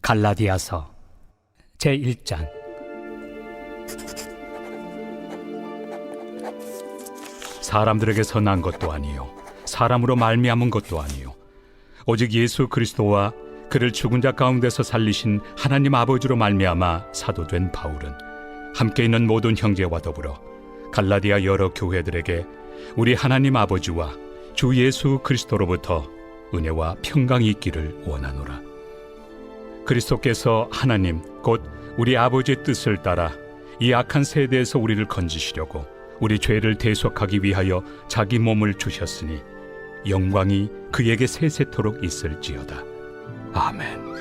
갈라디아서 제1장. 사람들에게서 난 것도 아니요 사람으로 말미암은 것도 아니요 오직 예수 그리스도와 그를 죽은 자 가운데서 살리신 하나님 아버지로 말미암아 사도된 바울은 함께 있는 모든 형제와 더불어 갈라디아 여러 교회들에게 우리 하나님 아버지와 주 예수 그리스도로부터 은혜와 평강이 있기를 원하노라. 그리스도께서 하나님 곧 우리 아버지의 뜻을 따라 이 악한 세대에서 우리를 건지시려고 우리 죄를 대속하기 위하여 자기 몸을 주셨으니 영광이 그에게 세세토록 있을지어다. 아멘.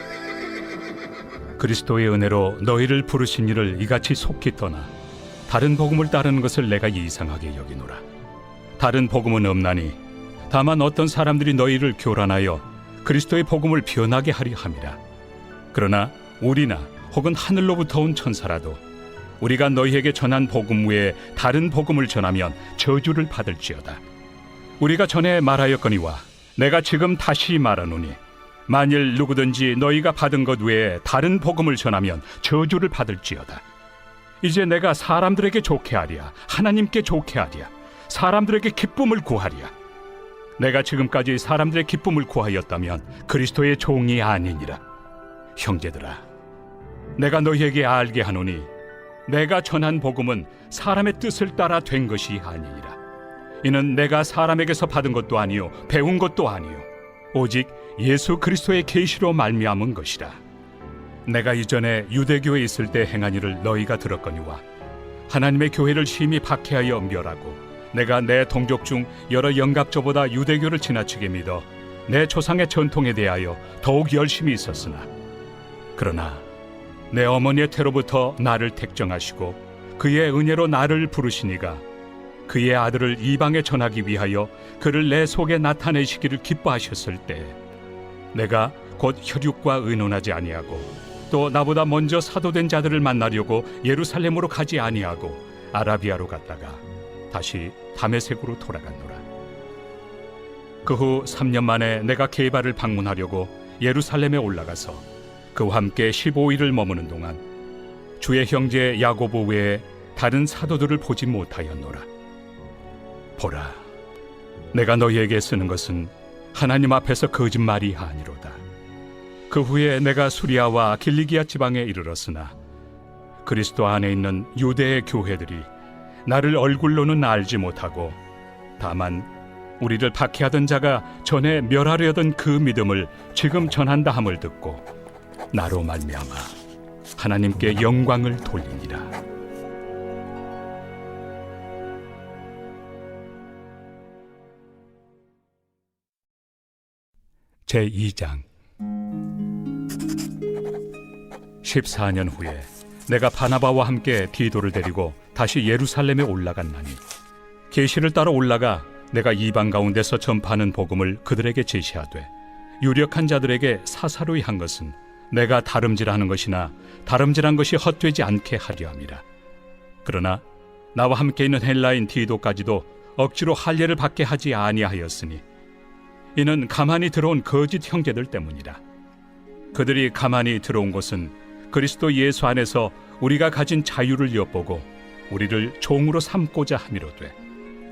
그리스도의 은혜로 너희를 부르신 이를 이같이 속히 떠나 다른 복음을 따르는 것을 내가 이상하게 여기노라. 다른 복음은 없나니 다만 어떤 사람들이 너희를 교란하여 그리스도의 복음을 변하게 하려 함이라. 그러나 우리나 혹은 하늘로부터 온 천사라도 우리가 너희에게 전한 복음 외에 다른 복음을 전하면 저주를 받을지어다. 우리가 전에 말하였거니와 내가 지금 다시 말하노니 만일 누구든지 너희가 받은 것 외에 다른 복음을 전하면 저주를 받을지어다. 이제 내가 사람들에게 좋게 하랴 하나님께 좋게 하랴 사람들에게 기쁨을 구하랴. 내가 지금까지 사람들의 기쁨을 구하였다면 그리스도의 종이 아니니라. 형제들아, 내가 너희에게 알게 하노니 내가 전한 복음은 사람의 뜻을 따라 된 것이 아니니라. 이는 내가 사람에게서 받은 것도 아니요 배운 것도 아니요 오직 예수 그리스도의 계시로 말미암은 것이라. 내가 이전에 유대교에 있을 때 행한 일을 너희가 들었거니와 하나님의 교회를 심히 박해하여 멸하고 내가 내 동족 중 여러 영갑조보다 유대교를 지나치게 믿어 내 조상의 전통에 대하여 더욱 열심히 있었으나 그러나 내 어머니의 태로부터 나를 택정하시고 그의 은혜로 나를 부르시니가 그의 아들을 이방에 전하기 위하여 그를 내 속에 나타내시기를 기뻐하셨을 때 내가 곧 혈육과 의논하지 아니하고 또 나보다 먼저 사도된 자들을 만나려고 예루살렘으로 가지 아니하고 아라비아로 갔다가 다시 다메섹으로 돌아갔노라. 그 후 3년 만에 내가 게바를 방문하려고 예루살렘에 올라가서 그와 함께 15일을 머무는 동안 주의 형제 야고보 외에 다른 사도들을 보지 못하였노라. 보라, 내가 너희에게 쓰는 것은 하나님 앞에서 거짓말이 아니로다. 그 후에 내가 수리아와 길리기아 지방에 이르렀으나 그리스도 안에 있는 유대의 교회들이 나를 얼굴로는 알지 못하고 다만 우리를 박해하던 자가 전에 멸하려던 그 믿음을 지금 전한다 함을 듣고 나로 말미암아 하나님께 영광을 돌리니라. 제2장. 14년 후에 내가 바나바와 함께 디도를 데리고 다시 예루살렘에 올라갔나니 계시를 따라 올라가 내가 이방 가운데서 전파하는 복음을 그들에게 제시하되 유력한 자들에게 사사로이 한 것은 내가 다름질하는 것이나 다름질한 것이 헛되지 않게 하려 함이라. 그러나 나와 함께 있는 헬라인 디도까지도 억지로 할례를 받게 하지 아니하였으니 이는 가만히 들어온 거짓 형제들 때문이라. 그들이 가만히 들어온 것은 그리스도 예수 안에서 우리가 가진 자유를 엿보고 우리를 종으로 삼고자 함이로되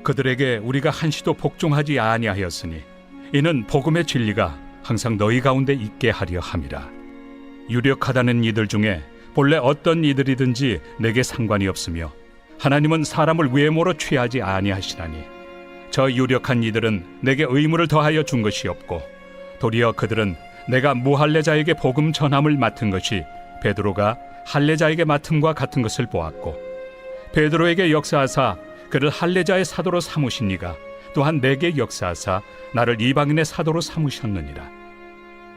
그들에게 우리가 한시도 복종하지 아니하였으니 이는 복음의 진리가 항상 너희 가운데 있게 하려 함이라. 유력하다는 이들 중에 본래 어떤 이들이든지 내게 상관이 없으며 하나님은 사람을 외모로 취하지 아니하시나니 저 유력한 이들은 내게 의무를 더하여 준 것이 없고 도리어 그들은 내가 무할례자에게 복음 전함을 맡은 것이 베드로가 할례자에게 맡음과 같은 것을 보았고 베드로에게 역사하사 그를 할례자의 사도로 삼으신 이가 또한 내게 역사하사 나를 이방인의 사도로 삼으셨느니라.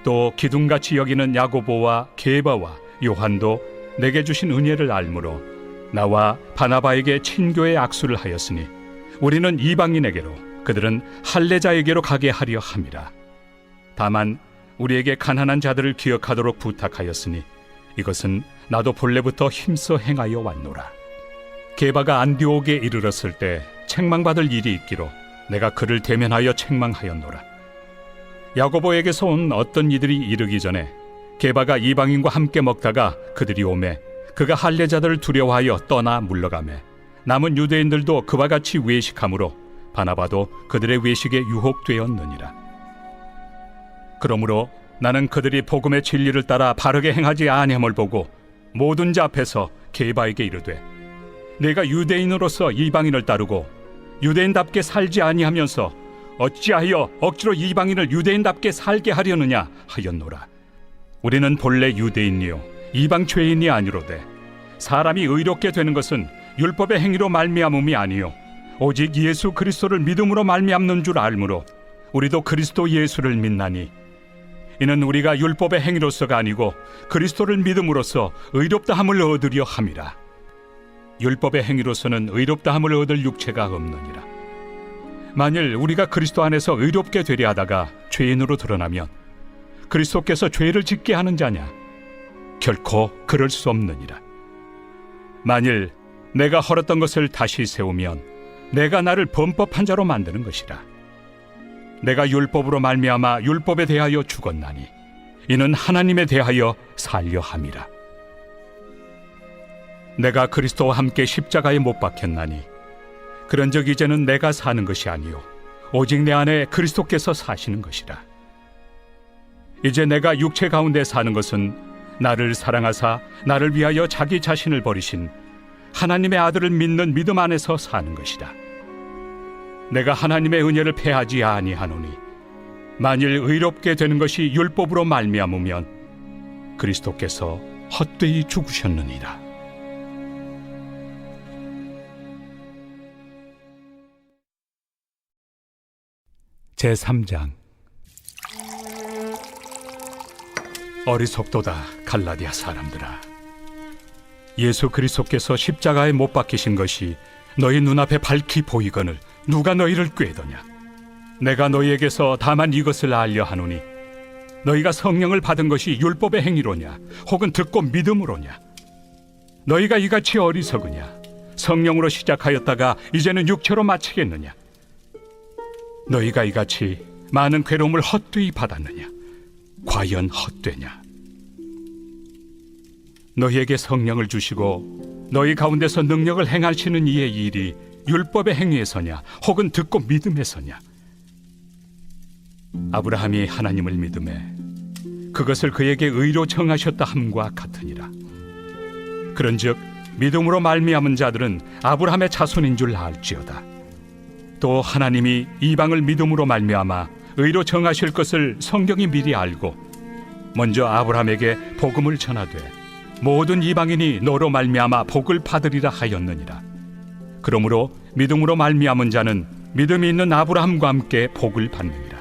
또 기둥같이 여기는 야고보와 게바와 요한도 내게 주신 은혜를 알므로 나와 바나바에게 친교의 악수를 하였으니 우리는 이방인에게로 그들은 할례자에게로 가게 하려 함이라. 다만 우리에게 가난한 자들을 기억하도록 부탁하였으니 이것은 나도 본래부터 힘써 행하여 왔노라. 게바가 안디옥에 이르렀을 때 책망받을 일이 있기로 내가 그를 대면하여 책망하였노라. 야고보에게서 온 어떤 이들이 이르기 전에 게바가 이방인과 함께 먹다가 그들이 오매 그가 할례자들을 두려워하여 떠나 물러가매 남은 유대인들도 그와 같이 외식하므로 바나바도 그들의 외식에 유혹되었느니라. 그러므로 나는 그들이 복음의 진리를 따라 바르게 행하지 아니함을 보고 모든 자 앞에서 게바에게 이르되 내가 유대인으로서 이방인을 따르고 유대인답게 살지 아니하면서 어찌하여 억지로 이방인을 유대인답게 살게 하려느냐 하였노라. 우리는 본래 유대인이요 이방 죄인이 아니로되 사람이 의롭게 되는 것은 율법의 행위로 말미암음이 아니요 오직 예수 그리스도를 믿음으로 말미암는 줄 알므로 우리도 그리스도 예수를 믿나니 이는 우리가 율법의 행위로서가 아니고 그리스도를 믿음으로써 의롭다함을 얻으려 함이라. 율법의 행위로서는 의롭다함을 얻을 육체가 없느니라. 만일 우리가 그리스도 안에서 의롭게 되려 하다가 죄인으로 드러나면 그리스도께서 죄를 짓게 하는 자냐? 결코 그럴 수 없느니라. 만일 내가 헐었던 것을 다시 세우면 내가 나를 범법한 자로 만드는 것이라. 내가 율법으로 말미암아 율법에 대하여 죽었나니 이는 하나님에 대하여 살려 함이라. 내가 그리스도와 함께 십자가에 못 박혔나니 그런즉 이제는 내가 사는 것이 아니요 오직 내 안에 그리스도께서 사시는 것이라. 이제 내가 육체 가운데 사는 것은 나를 사랑하사 나를 위하여 자기 자신을 버리신 하나님의 아들을 믿는 믿음 안에서 사는 것이다. 내가 하나님의 은혜를 패하지 아니하노니 만일 의롭게 되는 것이 율법으로 말미암으면 그리스도께서 헛되이 죽으셨느니라. 제3장. 어리석도다 갈라디아 사람들아, 예수 그리스도께서 십자가에 못 박히신 것이 너희 눈앞에 밝히 보이거늘 누가 너희를 꾀더냐? 내가 너희에게서 다만 이것을 알려 하노니 너희가 성령을 받은 것이 율법의 행위로냐 혹은 듣고 믿음으로냐? 너희가 이같이 어리석으냐? 성령으로 시작하였다가 이제는 육체로 마치겠느냐? 너희가 이같이 많은 괴로움을 헛되이 받았느냐? 과연 헛되냐? 너희에게 성령을 주시고 너희 가운데서 능력을 행하시는 이의 일이 율법의 행위에서냐 혹은 듣고 믿음에서냐? 아브라함이 하나님을 믿음에 그것을 그에게 의로 정하셨다 함과 같으니라. 그런즉 믿음으로 말미암은 자들은 아브라함의 자손인 줄 알지어다. 또 하나님이 이방을 믿음으로 말미암아 의로 정하실 것을 성경이 미리 알고 먼저 아브라함에게 복음을 전하되 모든 이방인이 너로 말미암아 복을 받으리라 하였느니라. 그러므로 믿음으로 말미암은 자는 믿음이 있는 아브라함과 함께 복을 받느니라.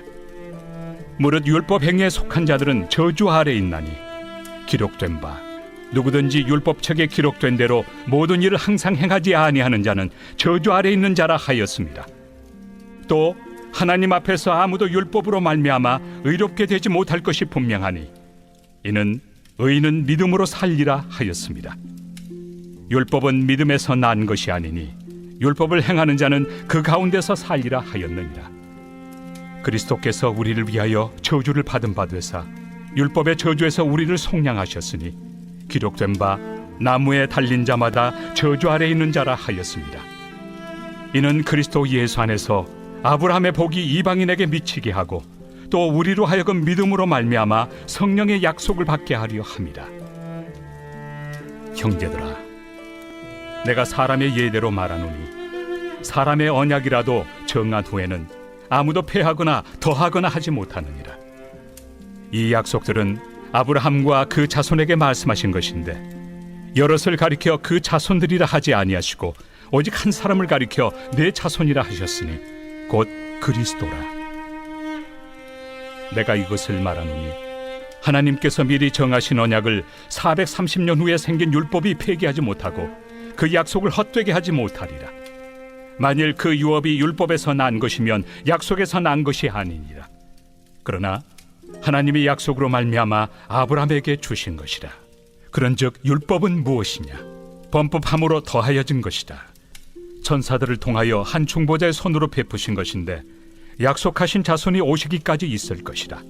무릇 율법 행위에 속한 자들은 저주 아래 있나니 기록된 바 누구든지 율법책에 기록된 대로 모든 일을 항상 행하지 아니하는 자는 저주 아래 있는 자라 하였습니다. 또 하나님 앞에서 아무도 율법으로 말미암아 의롭게 되지 못할 것이 분명하니 이는 의인은 믿음으로 살리라 하였습니다. 율법은 믿음에서 난 것이 아니니 율법을 행하는 자는 그 가운데서 살리라 하였느니라. 그리스도께서 우리를 위하여 저주를 받은 바 되사 율법의 저주에서 우리를 속량하셨으니 기록된 바 나무에 달린 자마다 저주 아래 있는 자라 하였습니다. 이는 그리스도 예수 안에서 아브라함의 복이 이방인에게 미치게 하고 또 우리로 하여금 믿음으로 말미암아 성령의 약속을 받게 하려 함이라. 형제들아, 내가 사람의 예대로 말하노니 사람의 언약이라도 정한 후에는 아무도 폐하거나 더하거나 하지 못하느니라. 이 약속들은 아브라함과 그 자손에게 말씀하신 것인데 여럿을 가리켜 그 자손들이라 하지 아니하시고 오직 한 사람을 가리켜 내 자손이라 하셨으니 곧 그리스도라. 내가 이것을 말하노니 하나님께서 미리 정하신 언약을 430년 후에 생긴 율법이 폐기하지 못하고 그 약속을 헛되게 하지 못하리라. 만일 그 유업이 율법에서 난 것이면 약속에서 난 것이 아니니라. 그러나 하나님이 약속으로 말미암아 아브라함에게 주신 것이라. 그런즉 율법은 무엇이냐? 범법함으로 더하여진 것이다. 천사들을 통하여 한 중보자의 손으로 베푸신 것인데 약속하신 자손이 오시기까지 있을 것이라.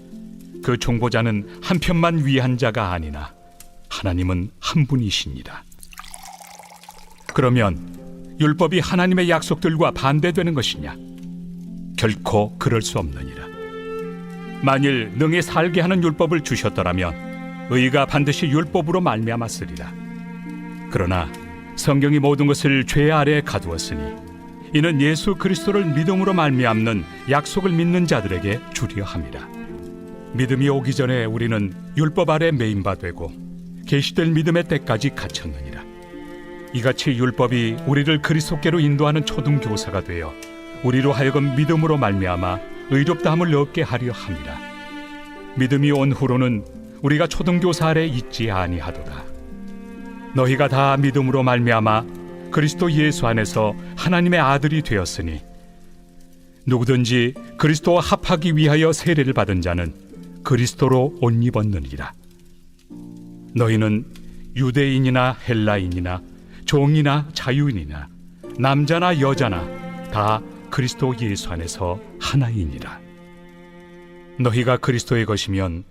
그 중보자는 한 편만 위한 자가 아니나 하나님은 한 분이시니라. 그러면 율법이 하나님의 약속들과 반대되는 것이냐? 결코 그럴 수 없느니라. 만일 능히 살게 하는 율법을 주셨더라면 의가 반드시 율법으로 말미암았으리라. 그러나 성경이 모든 것을 죄 아래에 가두었으니 이는 예수 그리스도를 믿음으로 말미암는 약속을 믿는 자들에게 주려 함이라. 믿음이 오기 전에 우리는 율법 아래 매인 바 되고 계시될 믿음의 때까지 갇혔느니라. 이같이 율법이 우리를 그리스도께로 인도하는 초등교사가 되어 우리로 하여금 믿음으로 말미암아 의롭다함을 얻게 하려 함이라. 믿음이 온 후로는 우리가 초등교사 아래 있지 아니하도다. 너희가 다 믿음으로 말미암아 그리스도 예수 안에서 하나님의 아들이 되었으니 누구든지 그리스도와 합하기 위하여 세례를 받은 자는 그리스도로 옷 입었느니라. 너희는 유대인이나 헬라인이나 종이나 자유인이나 남자나 여자나 다 그리스도 예수 안에서 하나이니라. 너희가 그리스도의 것이면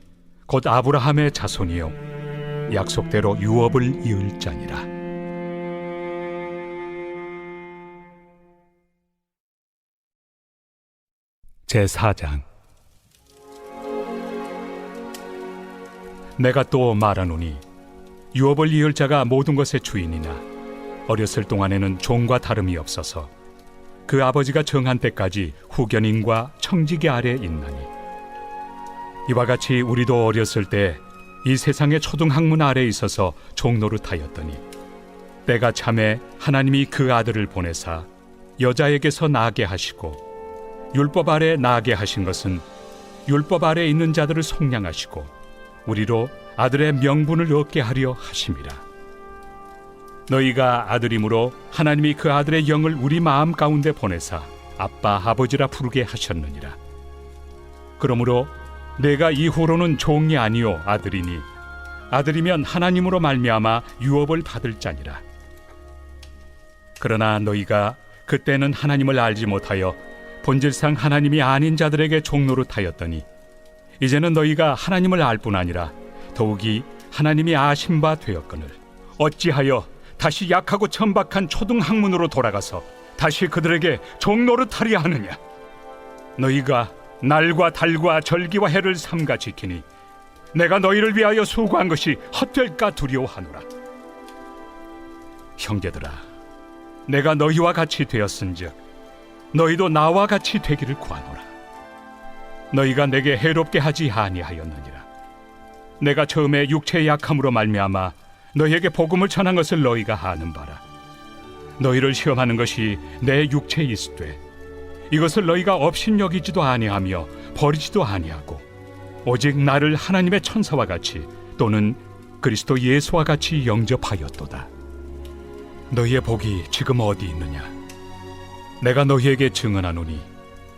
곧 아브라함의 자손이요 약속대로 유업을 이을 자니라. 제4장. 내가 또 말하노니 유업을 이을 자가 모든 것의 주인이나 어렸을 동안에는 종과 다름이 없어서 그 아버지가 정한 때까지 후견인과 청지기 아래 있나니 이와 같이 우리도 어렸을 때 이 세상의 초등학문 아래 있어서 종노릇하였더니 때가 참에 하나님이 그 아들을 보내사 여자에게서 나게 하시고 율법 아래 나게 하신 것은 율법 아래 있는 자들을 속량하시고 우리로 아들의 명분을 얻게 하려 하심이라. 너희가 아들이므로 하나님이 그 아들의 영을 우리 마음 가운데 보내사 아빠 아버지라 부르게 하셨느니라. 그러므로 내가 이후로는 종이 아니요 아들이니 아들이면 하나님으로 말미암아 유업을 받을 자니라. 그러나 너희가 그때는 하나님을 알지 못하여 본질상 하나님이 아닌 자들에게 종노릇하였더니 이제는 너희가 하나님을 알 뿐 아니라 더욱이 하나님이 아신 바 되었거늘 어찌하여 다시 약하고 천박한 초등학문으로 돌아가서 다시 그들에게 종노릇하려 하느냐? 너희가 날과 달과 절기와 해를 삼가 지키니 내가 너희를 위하여 수고한 것이 헛될까 두려워하노라. 형제들아, 내가 너희와 같이 되었은즉 너희도 나와 같이 되기를 구하노라. 너희가 내게 해롭게 하지 아니하였느니라. 내가 처음에 육체의 약함으로 말미암아 너희에게 복음을 전한 것을 너희가 아는 바라. 너희를 시험하는 것이 내 육체에 있으되 이것을 너희가 업신여기지도 아니하며 버리지도 아니하고 오직 나를 하나님의 천사와 같이 또는 그리스도 예수와 같이 영접하였도다. 너희의 복이 지금 어디 있느냐? 내가 너희에게 증언하노니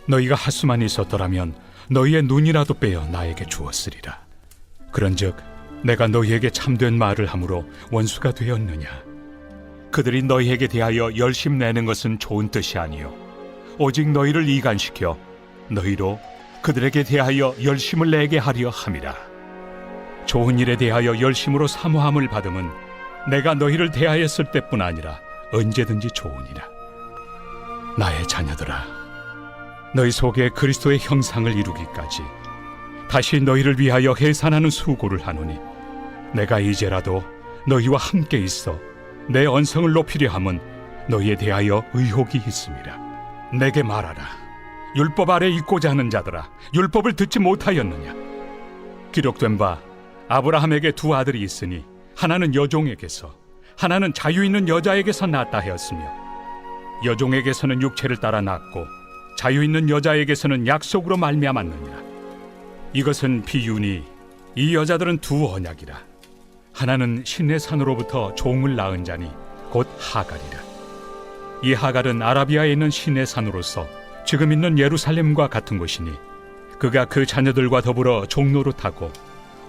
너희가 하수만 있었더라면 너희의 눈이라도 빼어 나에게 주었으리라. 그런즉 내가 너희에게 참된 말을 함으로 원수가 되었느냐? 그들이 너희에게 대하여 열심 내는 것은 좋은 뜻이 아니요 오직 너희를 이간시켜 너희로 그들에게 대하여 열심을 내게 하려 함이라. 좋은 일에 대하여 열심으로 사모함을 받음은 내가 너희를 대하였을 때뿐 아니라 언제든지 좋으니라. 나의 자녀들아, 너희 속에 그리스도의 형상을 이루기까지 다시 너희를 위하여 해산하는 수고를 하노니 내가 이제라도 너희와 함께 있어 내 언성을 높이려 함은 너희에 대하여 의혹이 있음이라. 내게 말하라. 율법 아래 있고자 하는 자들아, 율법을 듣지 못하였느냐? 기록된 바 아브라함에게 두 아들이 있으니 하나는 여종에게서 하나는 자유 있는 여자에게서 낳았다 하였으며 여종에게서는 육체를 따라 낳고 자유 있는 여자에게서는 약속으로 말미암았느니라. 이것은 비유니 이 여자들은 두 언약이라. 하나는 신의 산으로부터 종을 낳은 자니 곧 하갈이라. 이 하갈은 아라비아에 있는 신의 산으로서 지금 있는 예루살렘과 같은 곳이니 그가 그 자녀들과 더불어 종노릇하고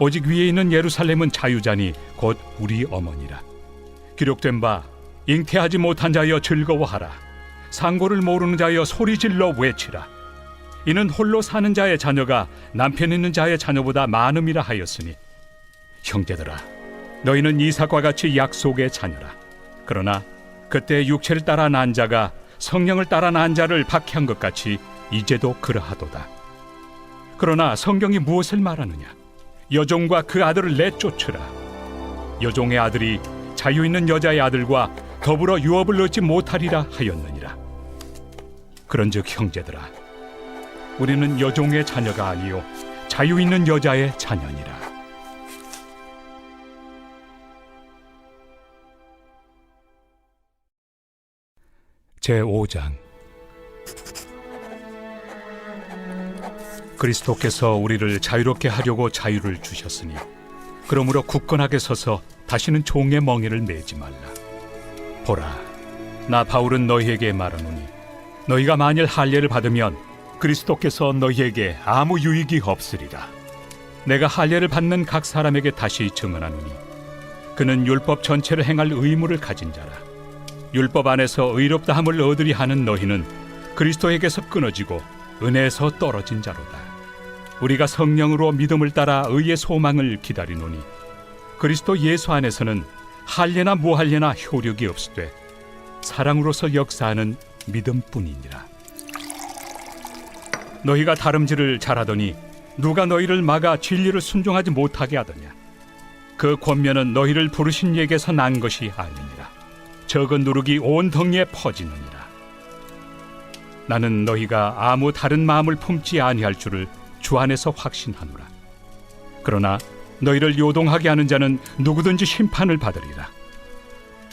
오직 위에 있는 예루살렘은 자유자니 곧 우리 어머니라. 기록된 바 잉태하지 못한 자여 즐거워하라. 상고를 모르는 자여 소리질러 외치라. 이는 홀로 사는 자의 자녀가 남편 있는 자의 자녀보다 많음이라 하였으니 형제들아 너희는 이삭과 같이 약속의 자녀라. 그러나 그때 육체를 따라 난 자가 성령을 따라 난 자를 박해한 것 같이 이제도 그러하도다. 그러나 성경이 무엇을 말하느냐? 여종과 그 아들을 내쫓으라. 여종의 아들이 자유 있는 여자의 아들과 더불어 유업을 얻지 못하리라 하였느니라. 그런즉 형제들아 우리는 여종의 자녀가 아니요 자유 있는 여자의 자녀니라. 제5장. 그리스도께서 우리를 자유롭게 하려고 자유를 주셨으니 그러므로 굳건하게 서서 다시는 종의 멍에를 매지 말라. 보라, 나 바울은 너희에게 말하노니 너희가 만일 할례를 받으면 그리스도께서 너희에게 아무 유익이 없으리라. 내가 할례를 받는 각 사람에게 다시 증언하노니 그는 율법 전체를 행할 의무를 가진 자라. 율법 안에서 의롭다함을 얻으리 하는 너희는 그리스도에게서 끊어지고 은혜에서 떨어진 자로다. 우리가 성령으로 믿음을 따라 의의 소망을 기다리노니 그리스도 예수 안에서는 할례나 무할례나 효력이 없으되 사랑으로서 역사하는 믿음뿐이니라. 너희가 다름질을 잘하더니 누가 너희를 막아 진리를 순종하지 못하게 하더냐? 그 권면은 너희를 부르신 이에게서 난 것이 아니니라. 적은 누룩이 온 덩이에 퍼지느니라. 나는 너희가 아무 다른 마음을 품지 아니할 줄을 주 안에서 확신하노라. 그러나 너희를 요동하게 하는 자는 누구든지 심판을 받으리라.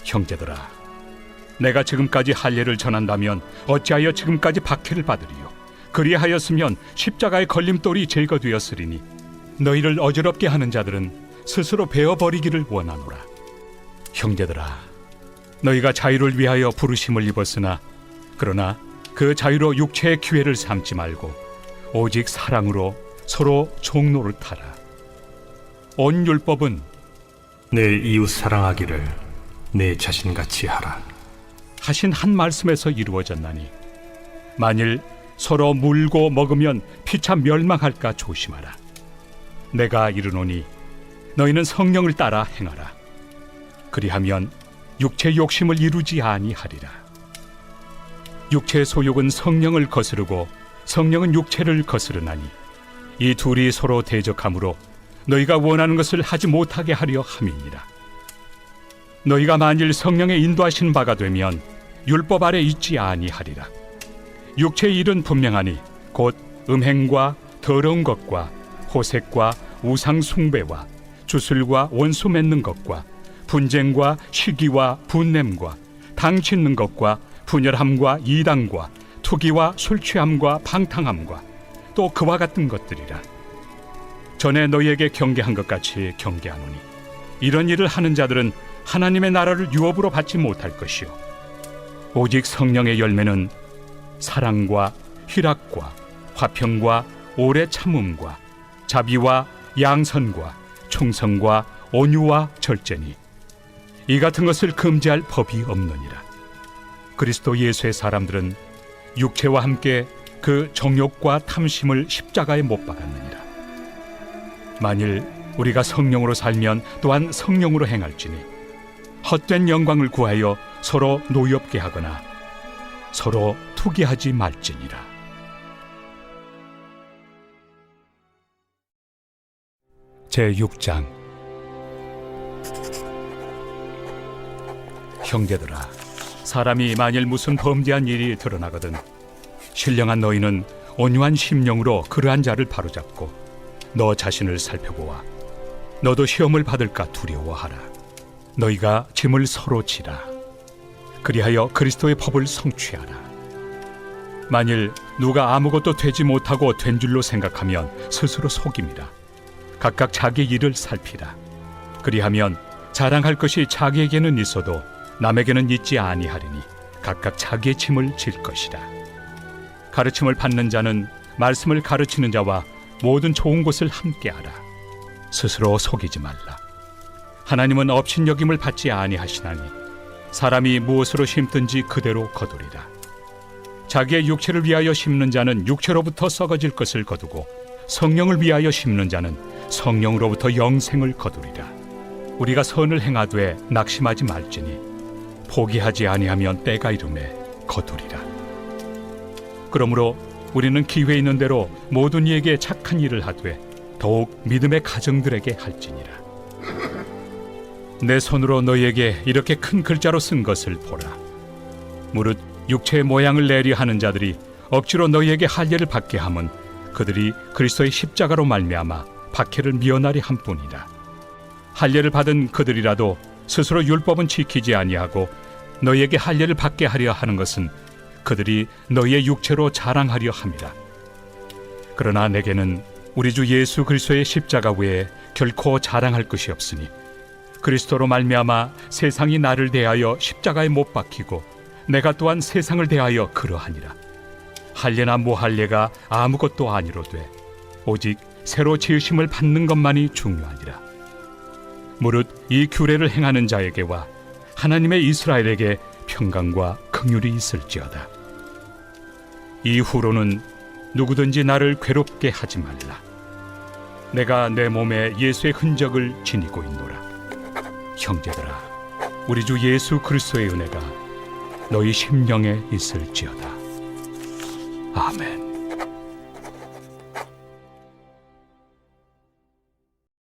형제들아, 내가 지금까지 할례를 전한다면 어찌하여 지금까지 박해를 받으리요? 그리하였으면 십자가의 걸림돌이 제거되었으리니 너희를 어지럽게 하는 자들은 스스로 베어버리기를 원하노라. 형제들아, 너희가 자유를 위하여 부르심을 입었으나 그러나 그 자유로 육체의 기회를 삼지 말고 오직 사랑으로 서로 종로를 타라. 온 율법은 내 이웃 사랑하기를 내 자신같이 하라 하신 한 말씀에서 이루어졌나니 만일 서로 물고 먹으면 피차 멸망할까 조심하라. 내가 이르노니 너희는 성령을 따라 행하라. 그리하면 육체 욕심을 이루지 아니하리라. 육체의 소욕은 성령을 거스르고 성령은 육체를 거스르나니 이 둘이 서로 대적하므로 너희가 원하는 것을 하지 못하게 하려 함이니라. 너희가 만일 성령의 인도하신 바가 되면 율법 아래 있지 아니하리라. 육체의 일은 분명하니 곧 음행과 더러운 것과 호색과 우상 숭배와 주술과 원수 맺는 것과 분쟁과 시기와 분냄과 당 짓는 것과 분열함과 이당과 투기와 술 취함과 방탕함과 또 그와 같은 것들이라. 전에 너희에게 경계한 것 같이 경계하노니 이런 일을 하는 자들은 하나님의 나라를 유업으로 받지 못할 것이요 오직 성령의 열매는 사랑과 희락과 화평과 오래 참음과 자비와 양선과 충성과 온유와 절제니 이 같은 것을 금지할 법이 없느니라. 그리스도 예수의 사람들은 육체와 함께 그 정욕과 탐심을 십자가에 못 박았느니라. 만일 우리가 성령으로 살면 또한 성령으로 행할지니 헛된 영광을 구하여 서로 노엽게 하거나 서로 투기하지 말지니라. 제6장. 형제들아, 사람이 만일 무슨 범죄한 일이 드러나거든 신령한 너희는 온유한 심령으로 그러한 자를 바로잡고 너 자신을 살펴보아 너도 시험을 받을까 두려워하라. 너희가 짐을 서로 지라. 그리하여 그리스도의 법을 성취하라. 만일 누가 아무것도 되지 못하고 된 줄로 생각하면 스스로 속임이라. 각각 자기 일을 살피라. 그리하면 자랑할 것이 자기에게는 있어도 남에게는 있지 아니하리니 각각 자기의 짐을 질 것이라. 가르침을 받는 자는 말씀을 가르치는 자와 모든 좋은 것을 함께하라. 스스로 속이지 말라. 하나님은 업신여김을 받지 아니하시나니 사람이 무엇으로 심든지 그대로 거두리라. 자기의 육체를 위하여 심는 자는 육체로부터 썩어질 것을 거두고 성령을 위하여 심는 자는 성령으로부터 영생을 거두리라. 우리가 선을 행하되 낙심하지 말지니 포기하지 아니하면 때가 이르매 거두리라. 그러므로 우리는 기회 있는 대로 모든 이에게 착한 일을 하되 더욱 믿음의 가정들에게 할지니라. 내 손으로 너희에게 이렇게 큰 글자로 쓴 것을 보라. 무릇 육체의 모양을 내리 하는 자들이 억지로 너희에게 할례를 받게 함은 그들이 그리스도의 십자가로 말미암아 박해를 미연하리 함뿐이라. 할례를 받은 그들이라도 스스로 율법은 지키지 아니하고 너희에게 할례를 받게 하려 하는 것은 그들이 너희의 육체로 자랑하려 함이라. 그러나 내게는 우리 주 예수 그리스도의 십자가 외에 결코 자랑할 것이 없으니 그리스도로 말미암아 세상이 나를 대하여 십자가에 못 박히고 내가 또한 세상을 대하여 그러하니라. 할례나 무할례가 아무것도 아니로되 오직 새로 지으심을 받는 것만이 중요하니라. 무릇 이 규례를 행하는 자에게와 하나님의 이스라엘에게 평강과 긍휼이 있을지어다. 이후로는 누구든지 나를 괴롭게 하지 말라. 내가 내 몸에 예수의 흔적을 지니고 있노라. 형제들아, 우리 주 예수 그리스도의 은혜가 너희 심령에 있을지어다. 아멘.